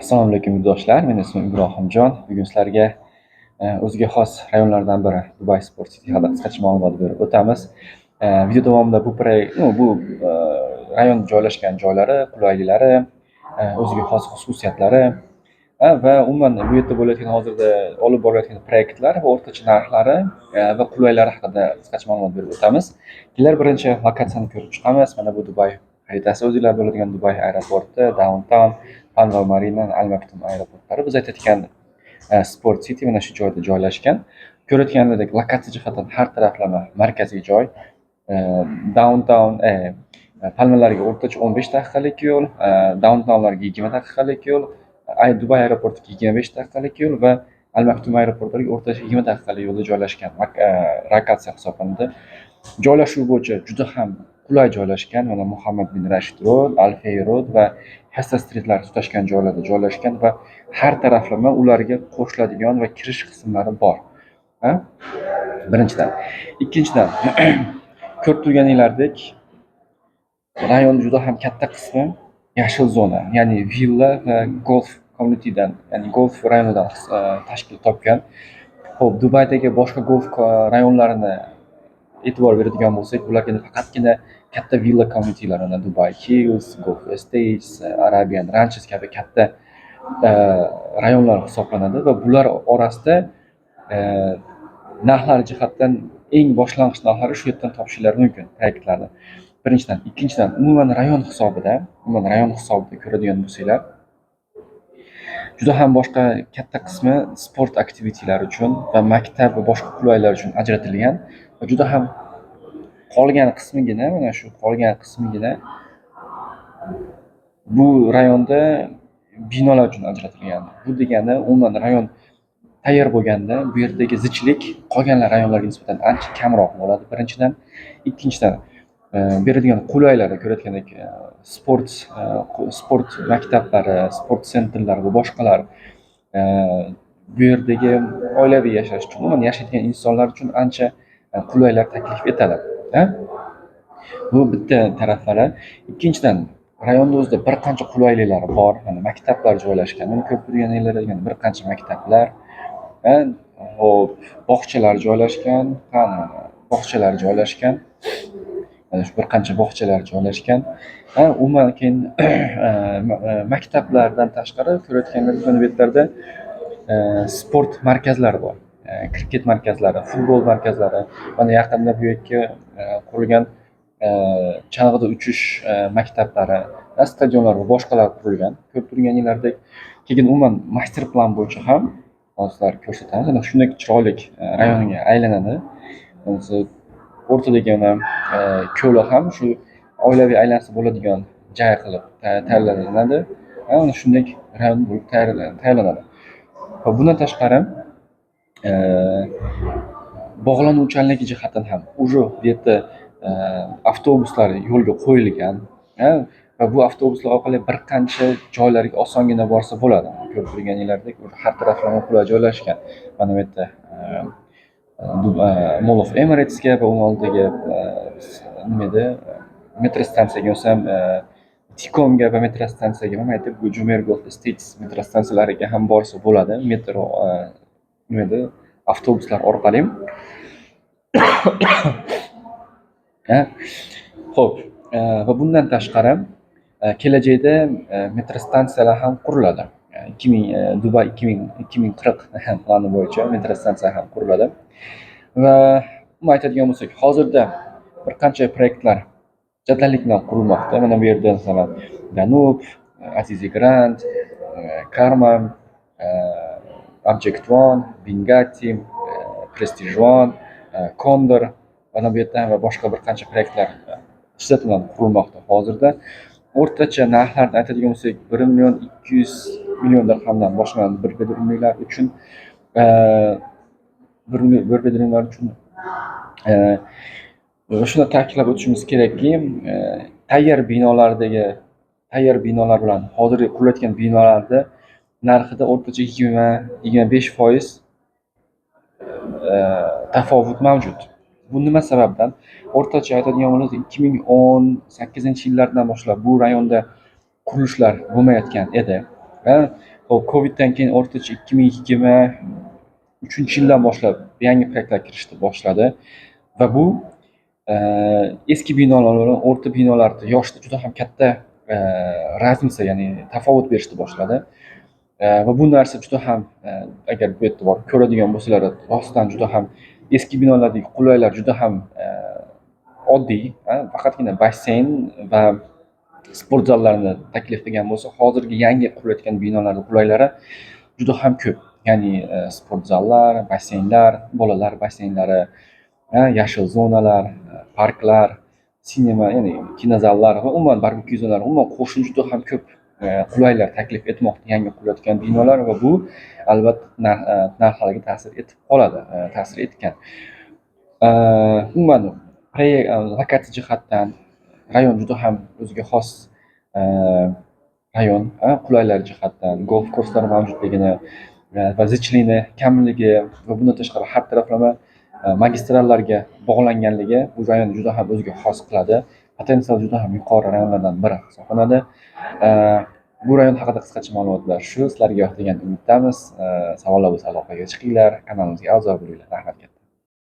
Assalomu alaykum yurtdoshlar. Men ismim Ibrohimjon. Bugun sizlarga o'ziga xos rayonlardan biri Dubai Sport City haqida qisqacha ma'lumot berib o'tamiz. Video davomida bu rayon joylashgan joylari, qulayliklari, o'ziga xos xususiyatlari va umuman bu yerda bo'layotgan hozirda olib borilayotgan proyektlar va o'rtacha narxlari va qulaylari haqida qisqacha ma'lumot berib o'tamiz. Kelar birinchi lokatsiyani ko'rib chiqamiz. Mana bu Dubai xaritasi o'zinglar biladigan Dubai aeroporti, Downtown, Panvel Marina, Al Maktoum aeroportlari. Biz aytayotgan Sport City mana shu joyda joylashgan. Ko'rayotganlaridek lokatsiya jihatdan har taraflama markaziy joy. Downtown palmalarga o'rtacha 15 daqiqalik yo'l, downtownlarga 20 daqiqalik yo'l, Dubai aeroportiga 25 daqiqalik yo'l va Al Maktoum aeroportlariga o'rtacha 20 daqiqalik yo'lda joylashgan lokatsiya hisoblanadi. Joylashuv bo'yicha juda ham qulay joylashgan. Mana Muhammad bin Rashid Road, Al Fay Road va Hassa Streetlar tutashgan joylarda joylashgan va har taraflama ularga qo'shiladigan va kirish qismlari bor. Birinchidan. Ikkinchidan, ko'rib turganinglardek, rayon juda ham katta qismi yashil zona, ya'ni villa va golf communitydan, ya'ni golf rayonidan tashkil topgan. Xo'p, Dubaydagi boshqa golf rayonlarini e'tibor beradigan bo'lsak, ularga faqatgina katta villa communitylarni, Dubai Hills, Golf Estates, Arabian Ranches kabi katta rayonlar hisoblanadi va bular orasida narxlar jihatdan eng boshlang'ich narxlari shu yerdan topishingiz mumkin proyektlarni. Birinchidan, ikkinchidan, umuman rayon hisobida ko'radigan bo'lsanglar, juda ham boshqa katta qismi sport aktivitetlar uchun va maktab va boshqa qulayliklar uchun ajratilgan va juda ham qolgan qismigina bu rayonda binolar uchun ajratilgan. Bu degani umuman rayon tayyor bo'lganda bu yerdagi zichlik qolgan rayonlarga nisbatan ancha kamroq bo'ladi. Birinchidan, ikkinchidan, beradigan qulayliklar ko'rayotgandek sport maktablari, sport sentrlari va boshqalar bu yerdagi oilaviy yashash uchun, umuman yashaydigan insonlar uchun ancha qulayliklar taklif etadi. Bu bitta taraflari. Ikkinchidan, rayonda o'zida bir qancha qulayliklar bor. Mana maktablar joylashgan. Buni ko'rib turganinglardek bir qancha maktablar, hop, bog'chalar joylashgan. Mana shu bir qancha bog'chalar joylashgan. Umuman keyin maktablardan tashqari ko'rayotganlaringiz mana bu yerlarda sport markazlari bor. Kriket markazlari, futbol markazlari, mana yaqinda bu yerga qurilgan chang'ida uchish maktablari, stadionlar va boshqalar qurilgan. Ko'rib turganinglardek, keyin umuman master plan bo'yicha ham hozir ko'rsatamiz. Ana shunday chiroyli rayonga aylanadi. O'rtadagi ko'li ham shu oilaviy aylansa bo'ladigan joy qilib tayyorlanadi. Ana shunday rayon bo'lib tayyorlanadi. Va bundan tashqari bog'lanuvchanligi jihatdan ham уже bu yerda avtobuslar yo'lga qo'yilgan va bu avtobuslar orqali bir qancha joylarga osongina borsa bo'ladi. Ko'rib turganinglardek, har taraflama qulay joylashgan. Mana bu yerda Mall of Emiratesga va uni oldidagi metro stansiyaga bo'lsam Tikomga va metro stansiyaga ham aytib, bu Jumeirah Golf Estates metro stansiyalariga ham borsa bo'ladi. Metro avtobuslar orqali. Xo'p, va bundan tashqari kelajakda metro stansiyalar ham quriladi. Dubai 2040 plani bo'yicha metro stansiya ham quriladi. Va aytadigan bo'lsak, hozirda bir qancha proyektlar jadallik bilan qurilmoqda. Mana bu yerda masalan Danub, Azizi Grand, Karma, Object One, Bingatti, Prestige One, Condor, mana bu yerda va boshqa bir qancha proyektlar shiddat bilan qurilmoqda. Hozirda o'rtacha narxlarni aytadigan bo'lsak, 1,2 million dirhamdan boshlanadi bir bedroomlar uchun. Bir bedroomlar uchun shuni ta'kidlab o'tishimiz kerakki, tayyor binolar bilan hozirgi qurilayotgan binolarda narxida o'rtacha 20-25% tafovut mavjud. Bu nima sababdan? O'rtacha aytadigan bo'lsak, 2018-yillardan boshlab bu rayonda qurilishlar bo'lmayotgan edi. Va hop Coviddan keyin o'rtacha 2023-yildan boshlab yangi proyektlar kirishni boshladi va bu eski binolar bilan o'rta binolarda yoshda juda ham katta raznica, ya'ni tafovut berishni boshladi. Va bu narsa juda ham agar bu yerda borib ko'radigan bo'lsalar, rostdan juda ham eski binolardagi qulaylar juda ham oddiy. Faqatgina basseyn va sport zallarini taklif qilgan bo'lsa, hozirgi yangi qurilayotgan binolarning qulaylari juda ham ko'p. Ya'ni sport zallar, basseynlar, bolalar basseynlari, yashil zonalar, parklar, sinema, ya'ni kinozallar va umuman barbekyu zonalari, umuman qo'shni juda ham ko'p qulaylar taklif etmoqda yangi qurilayotgan binolar va bu albatta narxlarga ta'sir etib qoladi, ta'sir etgan. Umuman lokatsiya jihatdan rayon juda ham o'ziga xos rayon, qulaylar jihatdan, golf kurslari mavjudligini va zichligi kamligi va bundan tashqari har taraflama magistrallarga bog'langanligi bu rayonni juda ham o'ziga xos qiladi. Potensial juda ham yuqori rayonlardan biri hisoblanadi. Bu rayon haqida qisqacha ma'lumotlar shu. Sizlarga yoqdi degan umiddamiz. Savollar bo'lsa aloqaga chiqinglar, kanalimizga a'zo bo'linglar. Rahmat katta.